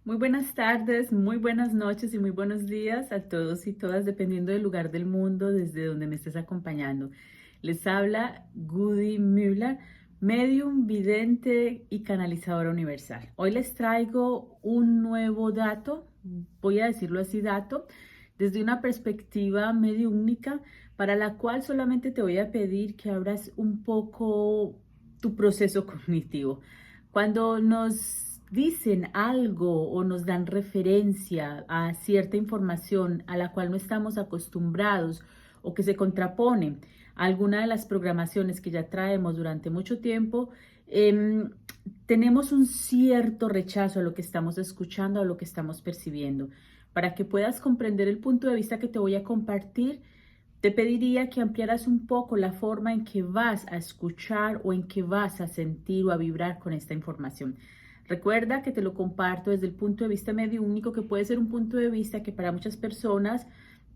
Muy buenas tardes, muy buenas noches y muy buenos días a todos y todas, dependiendo del lugar del mundo desde donde me estés acompañando. Les habla Goody Müller, medium, vidente y canalizadora universal. Hoy les traigo un nuevo dato, voy a decirlo así, dato, desde una perspectiva mediúmnica, para la cual solamente te voy a pedir que abras un poco tu proceso cognitivo. Cuando nos dicen algo o nos dan referencia a cierta información a la cual no estamos acostumbrados o que se contrapone a alguna de las programaciones que ya traemos durante mucho tiempo, tenemos un cierto rechazo a lo que estamos escuchando, a lo que estamos percibiendo. Para que puedas comprender el punto de vista que te voy a compartir, te pediría que ampliaras un poco la forma en que vas a escuchar o en que vas a sentir o a vibrar con esta información. Recuerda que te lo comparto desde el punto de vista mediúnico, que puede ser un punto de vista que para muchas personas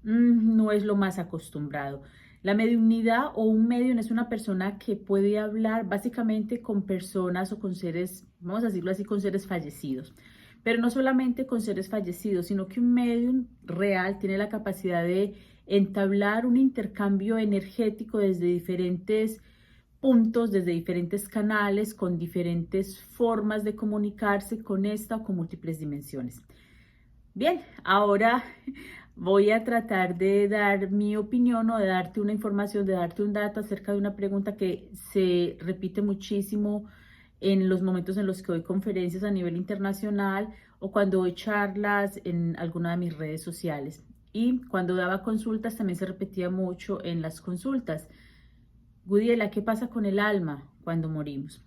no es lo más acostumbrado. La mediunidad o un medium es una persona que puede hablar básicamente con personas o con seres, vamos a decirlo así, con seres fallecidos. Pero no solamente con seres fallecidos, sino que un medium real tiene la capacidad de entablar un intercambio energético desde diferentes puntos, desde diferentes canales, con diferentes formas de comunicarse con esta o con múltiples dimensiones. Bien, ahora voy a tratar de dar mi opinión o de darte una información, de darte un dato acerca de una pregunta que se repite muchísimo en los momentos en los que doy conferencias a nivel internacional o cuando doy charlas en alguna de mis redes sociales. Y cuando daba consultas también se repetía mucho en las consultas. Gudiela, ¿qué pasa con el alma cuando morimos?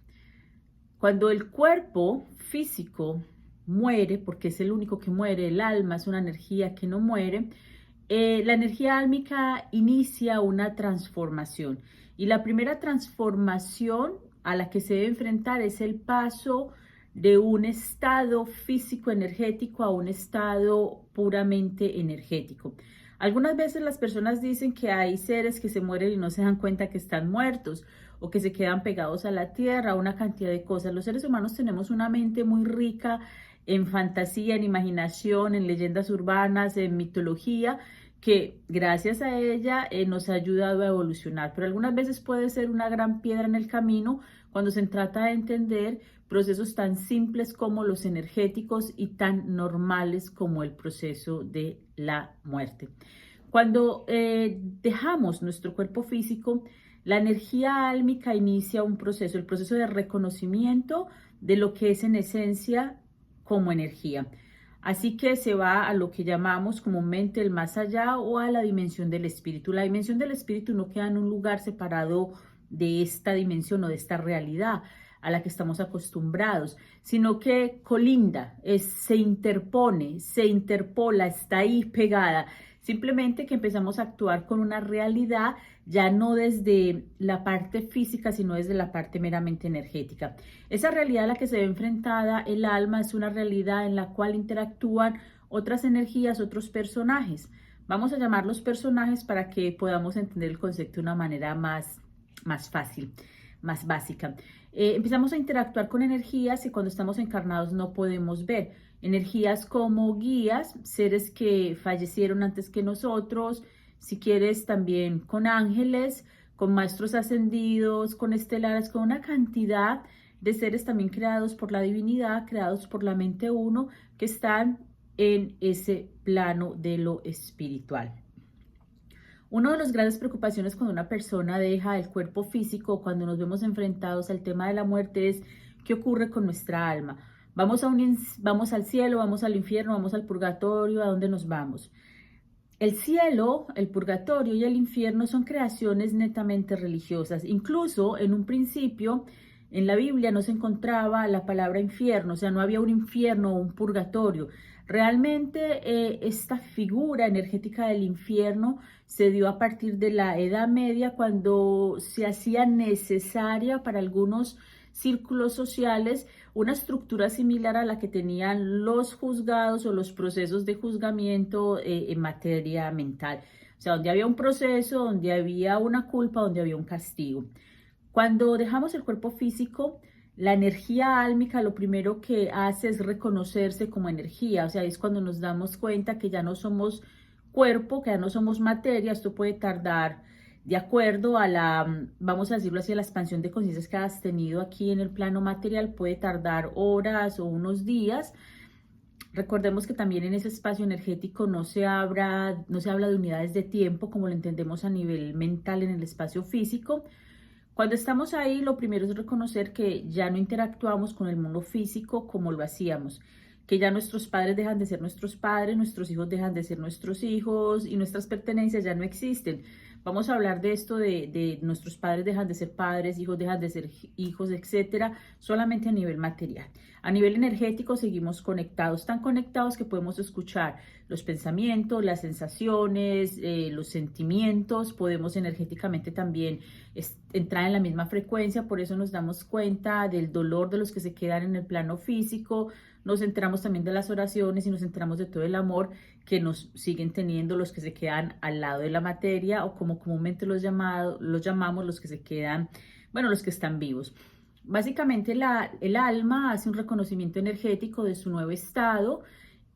Cuando el cuerpo físico muere, porque es el único que muere, el alma es una energía que no muere, la energía álmica inicia una transformación. Y la primera transformación a la que se debe enfrentar es el paso de un estado físico energético a un estado puramente energético. Algunas veces las personas dicen que hay seres que se mueren y no se dan cuenta que están muertos o que se quedan pegados a la tierra, una cantidad de cosas. Los seres humanos tenemos una mente muy rica en fantasía, en imaginación, en leyendas urbanas, en mitología, que gracias a ella nos ha ayudado a evolucionar, pero algunas veces puede ser una gran piedra en el camino cuando se trata de entender procesos tan simples como los energéticos y tan normales como el proceso de la muerte. Cuando dejamos nuestro cuerpo físico, la energía álmica inicia un proceso, el proceso de reconocimiento de lo que es en esencia como energía. Así que se va a lo que llamamos comúnmente el más allá o a la dimensión del espíritu. La dimensión del espíritu no queda en un lugar separado de esta dimensión o de esta realidad a la que estamos acostumbrados, sino que colinda, se interpone, se interpola, está ahí pegada. Simplemente que empezamos a actuar con una realidad ya no desde la parte física, sino desde la parte meramente energética. Esa realidad a la que se ve enfrentada el alma es una realidad en la cual interactúan otras energías, otros personajes. Vamos a llamarlos personajes para que podamos entender el concepto de una manera más fácil, más básica. Empezamos a interactuar con energías que cuando estamos encarnados no podemos ver. Energías como guías, seres que fallecieron antes que nosotros, si quieres también con ángeles, con maestros ascendidos, con estelares, con una cantidad de seres también creados por la divinidad, creados por la mente uno, que están en ese plano de lo espiritual. Una de las grandes preocupaciones cuando una persona deja el cuerpo físico, cuando nos vemos enfrentados al tema de la muerte, es qué ocurre con nuestra alma. Vamos al cielo, vamos al infierno, vamos al purgatorio, ¿a dónde nos vamos? El cielo, el purgatorio y el infierno son creaciones netamente religiosas. Incluso en un principio, en la Biblia no se encontraba la palabra infierno, o sea, no había un infierno o un purgatorio. Realmente esta figura energética del infierno se dio a partir de la Edad Media, cuando se hacía necesaria para algunos círculos sociales una estructura similar a la que tenían los juzgados o los procesos de juzgamiento en materia mental. O sea, donde había un proceso, donde había una culpa, donde había un castigo. Cuando dejamos el cuerpo físico, La energía álmica lo primero que hace es reconocerse como energía, o sea, es cuando nos damos cuenta que ya no somos cuerpo, que ya no somos materia. Esto puede tardar de acuerdo a la, vamos a decirlo así, a la expansión de conciencias que has tenido aquí en el plano material, puede tardar horas o unos días. Recordemos que también en ese espacio energético no se habla de unidades de tiempo como lo entendemos a nivel mental en el espacio físico. Cuando estamos ahí, lo primero es reconocer que ya no interactuamos con el mundo físico como lo hacíamos, que ya nuestros padres dejan de ser nuestros padres, nuestros hijos dejan de ser nuestros hijos y nuestras pertenencias ya no existen. Vamos a hablar de esto de nuestros padres dejan de ser padres, hijos dejan de ser hijos, etcétera, solamente a nivel material. A nivel energético seguimos conectados, tan conectados que podemos escuchar los pensamientos, las sensaciones, los sentimientos. Podemos energéticamente también entrar en la misma frecuencia, por eso nos damos cuenta del dolor de los que se quedan en el plano físico. Nos enteramos también de las oraciones y nos enteramos de todo el amor que nos siguen teniendo los que se quedan al lado de la materia, o como comúnmente los llamamos los que se quedan, bueno, los que están vivos. Básicamente el alma hace un reconocimiento energético de su nuevo estado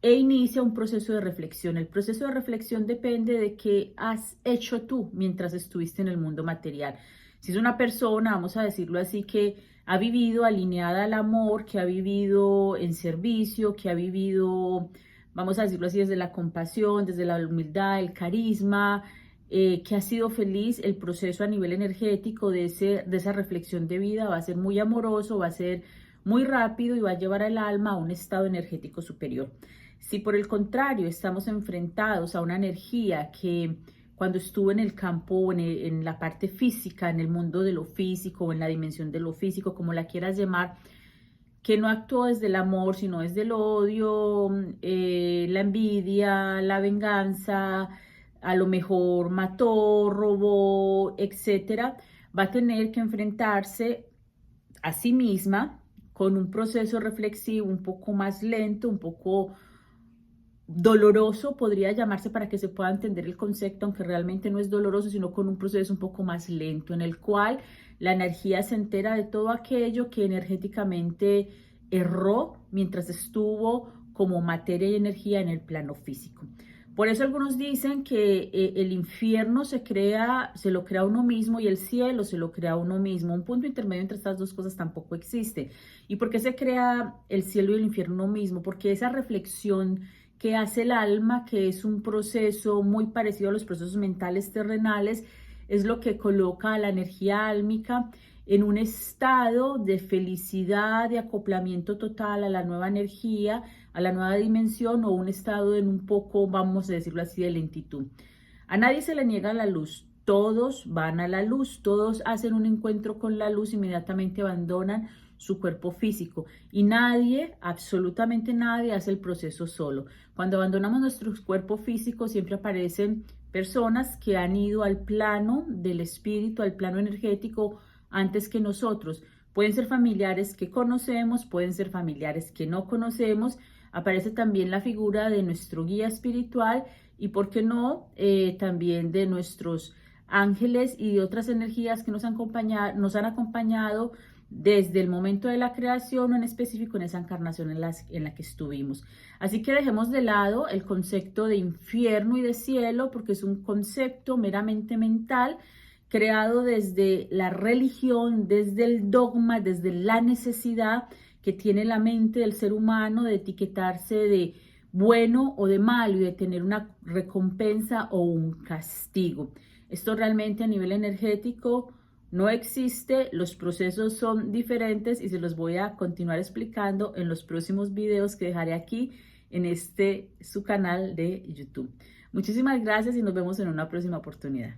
e inicia un proceso de reflexión. El proceso de reflexión depende de qué has hecho tú mientras estuviste en el mundo material. Si es una persona, vamos a decirlo así, que ha vivido alineada al amor, que ha vivido en servicio, que ha vivido, vamos a decirlo así, desde la compasión, desde la humildad, el carisma, que ha sido feliz, el proceso a nivel energético de esa reflexión de vida va a ser muy amoroso, va a ser muy rápido y va a llevar al alma a un estado energético superior. Si por el contrario estamos enfrentados a una energía que cuando estuvo en el campo o en la parte física, en el mundo de lo físico o en la dimensión de lo físico, como la quieras llamar, que no actuó desde el amor, sino desde el odio, la envidia, la venganza, a lo mejor mató, robó, etcétera, va a tener que enfrentarse a sí misma con un proceso reflexivo un poco más lento, un poco doloroso, podría llamarse, para que se pueda entender el concepto, aunque realmente no es doloroso, sino con un proceso un poco más lento, en el cual la energía se entera de todo aquello que energéticamente erró mientras estuvo como materia y energía en el plano físico. Por eso algunos dicen que el infierno se lo crea uno mismo, y el cielo se lo crea uno mismo. Un punto intermedio entre estas dos cosas tampoco existe. ¿Y por qué se crea el cielo y el infierno uno mismo? Porque esa reflexión que hace el alma, que es un proceso muy parecido a los procesos mentales terrenales, es lo que coloca a la energía álmica en un estado de felicidad, de acoplamiento total a la nueva energía, a la nueva dimensión, o un estado en un poco, vamos a decirlo así, de lentitud. A nadie se le niega la luz, todos van a la luz, todos hacen un encuentro con la luz, inmediatamente abandonan su cuerpo físico, y nadie, absolutamente nadie, hace el proceso solo. Cuando abandonamos nuestro cuerpo físico, siempre aparecen personas que han ido al plano del espíritu, al plano energético, antes que nosotros. Pueden ser familiares que conocemos, pueden ser familiares que no conocemos. Aparece también la figura de nuestro guía espiritual y, ¿por qué no?, también de nuestros ángeles y de otras energías que nos han acompañado desde el momento de la creación, o en específico en esa encarnación en la que estuvimos. Así que dejemos de lado el concepto de infierno y de cielo, porque es un concepto meramente mental, creado desde la religión, desde el dogma, desde la necesidad que tiene la mente del ser humano de etiquetarse de bueno o de malo y de tener una recompensa o un castigo. Esto realmente a nivel energético no existe, los procesos son diferentes y se los voy a continuar explicando en los próximos videos que dejaré aquí en su canal de YouTube. Muchísimas gracias y nos vemos en una próxima oportunidad.